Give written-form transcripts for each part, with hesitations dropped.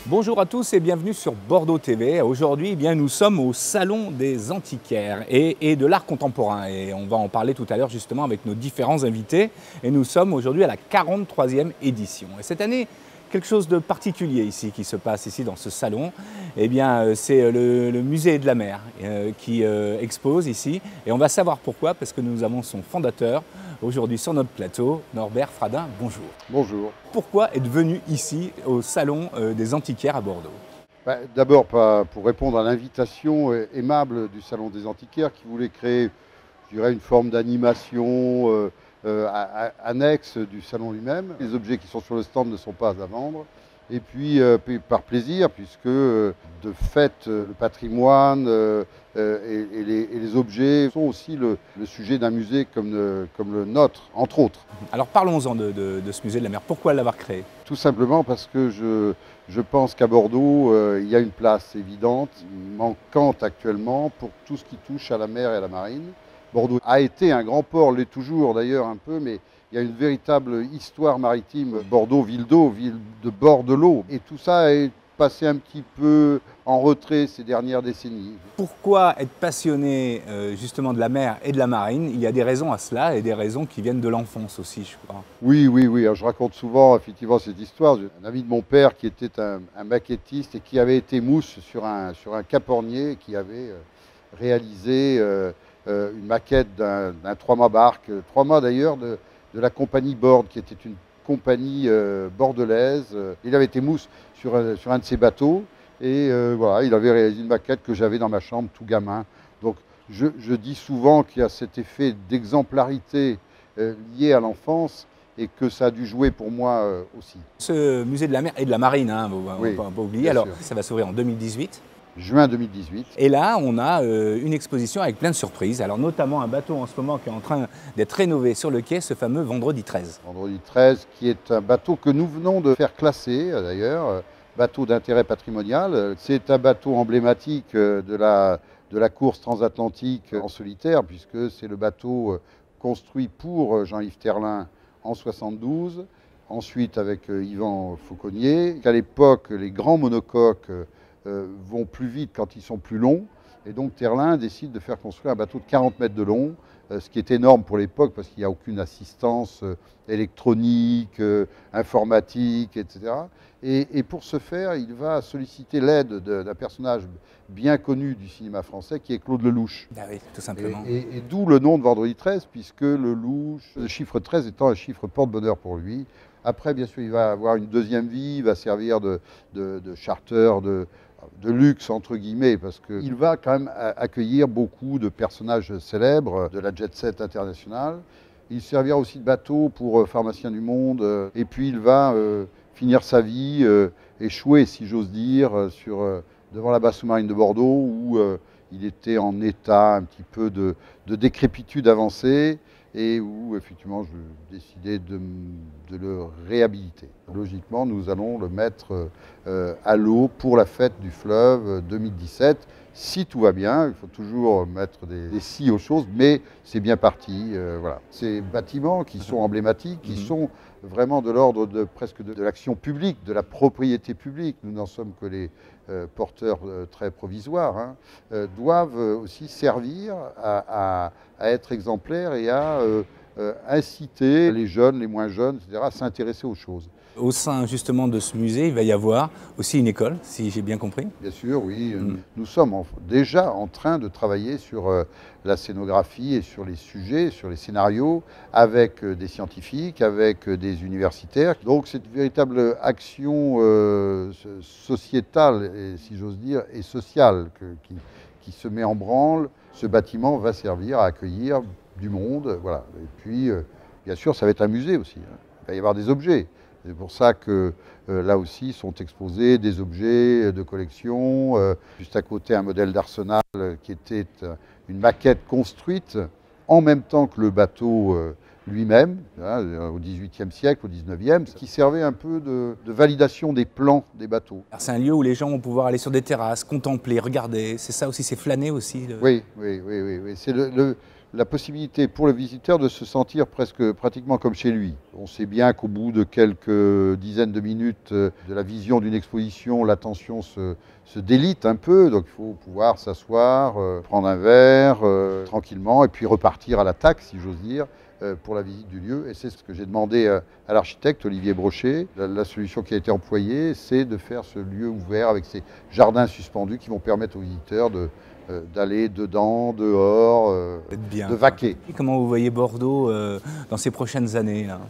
Bonjour à tous et bienvenue sur Bordeaux TV. Aujourd'hui, nous sommes au Salon des Antiquaires et de l'art contemporain. Et on va en parler tout à l'heure justement avec nos différents invités. Et nous sommes aujourd'hui à la 43e édition. Et cette année, quelque chose de particulier ici qui se passe ici dans ce salon. C'est le musée de la mer qui expose ici. Et on va savoir pourquoi, parce que nous avons son fondateur aujourd'hui sur notre plateau, Norbert Fradin. Bonjour. Bonjour. Pourquoi être venu ici au Salon des Antiquaires à Bordeaux? D'abord, pour répondre à l'invitation aimable du Salon des Antiquaires qui voulait créer, je dirais, une forme d'animation annexe du salon lui-même. Les objets qui sont sur le stand ne sont pas à vendre. Et puis par plaisir, puisque de fait, le patrimoine et les objets sont aussi le sujet d'un musée comme le nôtre, entre autres. Alors parlons-en de ce musée de la mer. Pourquoi l'avoir créé? Tout simplement parce que je pense qu'à Bordeaux, il y a une place évidente, manquante actuellement, pour tout ce qui touche à la mer et à la marine. Bordeaux a été un grand port, l'est toujours d'ailleurs un peu, mais il y a une véritable histoire maritime. Bordeaux, ville d'eau, ville de bord de l'eau. Et tout ça est passé un petit peu en retrait ces dernières décennies. Pourquoi être passionné justement de la mer et de la marine? Il y a des raisons à cela et des raisons qui viennent de l'enfance aussi, je crois. Oui. Alors, je raconte souvent effectivement cette histoire. Un ami de mon père qui était un maquettiste et qui avait été mousse sur un capornier, qui avait réalisé une maquette d'un 3-mâts barque, 3-mâts d'ailleurs, de la compagnie Bord, qui était une compagnie bordelaise. Il avait été mousse sur un de ses bateaux et voilà, il avait réalisé une maquette que j'avais dans ma chambre tout gamin. Donc je dis souvent qu'il y a cet effet d'exemplarité lié à l'enfance et que ça a dû jouer pour moi aussi. Ce musée de la mer et de la marine, on ne Oui, va pas oublier. Alors ça va s'ouvrir en 2018. Juin 2018. Et là, on a une exposition avec plein de surprises. Alors notamment un bateau en ce moment qui est en train d'être rénové sur le quai, ce fameux Vendredi 13. Vendredi 13, qui est un bateau que nous venons de faire classer d'ailleurs, bateau d'intérêt patrimonial. C'est un bateau emblématique de la course transatlantique en solitaire, puisque c'est le bateau construit pour Jean-Yves Terlin en 72, ensuite avec Yvan Fauconnier. À l'époque, les grands monocoques vont plus vite quand ils sont plus longs. Et donc Terlin décide de faire construire un bateau de 40 mètres de long, ce qui est énorme pour l'époque parce qu'il n'y a aucune assistance électronique, informatique, etc. Et pour ce faire, il va solliciter l'aide d'un personnage bien connu du cinéma français qui est Claude Lelouch. Ah oui, tout simplement. Et d'où le nom de Vendredi 13, puisque Lelouch, le chiffre 13 étant un chiffre porte-bonheur pour lui. Après, bien sûr, il va avoir une deuxième vie, il va servir de charter, de luxe, entre guillemets, parce qu'il va quand même accueillir beaucoup de personnages célèbres de la jet-set internationale. Il servira aussi de bateau pour Pharmaciens du Monde, et puis il va finir sa vie, échouer, si j'ose dire, devant la base sous-marine de Bordeaux, où il était en état un petit peu de décrépitude avancée, et où effectivement je décidais de le réhabiliter. Logiquement, nous allons le mettre à l'eau pour la fête du fleuve 2017. Si tout va bien, il faut toujours mettre des si aux choses, mais c'est bien parti. Voilà. Ces bâtiments qui sont emblématiques, qui sont vraiment de l'ordre presque de l'action publique, de la propriété publique, nous n'en sommes que les porteurs très provisoires, doivent aussi servir à être exemplaires et à inciter les jeunes, les moins jeunes, etc., à s'intéresser aux choses. Au sein justement de ce musée, il va y avoir aussi une école, si j'ai bien compris. Bien sûr, oui. Nous sommes déjà en train de travailler sur la scénographie et sur les sujets, sur les scénarios, avec des scientifiques, avec des universitaires. Donc c'est une véritable action sociétale, et, si j'ose dire, et sociale qui se met en branle. Ce bâtiment va servir à accueillir du monde. Voilà. Et puis, bien sûr, ça va être un musée aussi. Il va y avoir des objets. C'est pour ça que là aussi sont exposés des objets de collection. Juste à côté, un modèle d'arsenal qui était une maquette construite en même temps que le bateau lui-même, au XVIIIe siècle, au XIXe, qui servait un peu de validation des plans des bateaux. C'est un lieu où les gens vont pouvoir aller sur des terrasses, contempler, regarder. C'est ça aussi, c'est flâner aussi. Oui. C'est la possibilité pour le visiteur de se sentir pratiquement comme chez lui. On sait bien qu'au bout de quelques dizaines de minutes de la vision d'une exposition, l'attention se délite un peu, donc il faut pouvoir s'asseoir, prendre un verre tranquillement et puis repartir à l'attaque, si j'ose dire, pour la visite du lieu. Et c'est ce que j'ai demandé à l'architecte Olivier Brochet. La solution qui a été employée, c'est de faire ce lieu ouvert avec ces jardins suspendus qui vont permettre aux visiteurs d'aller dedans, dehors, bien, de vaquer. Comment vous voyez Bordeaux dans ces prochaines années là?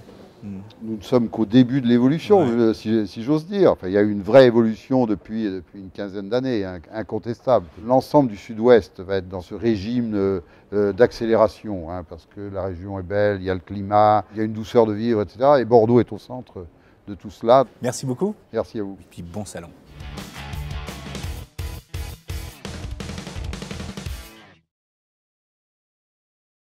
Nous ne sommes qu'au début de l'évolution, si j'ose dire. Enfin, il y a eu une vraie évolution depuis une quinzaine d'années, incontestable. L'ensemble du sud-ouest va être dans ce régime d'accélération, parce que la région est belle, il y a le climat, il y a une douceur de vivre, etc. Et Bordeaux est au centre de tout cela. Merci beaucoup. Merci à vous. Et puis bon salon.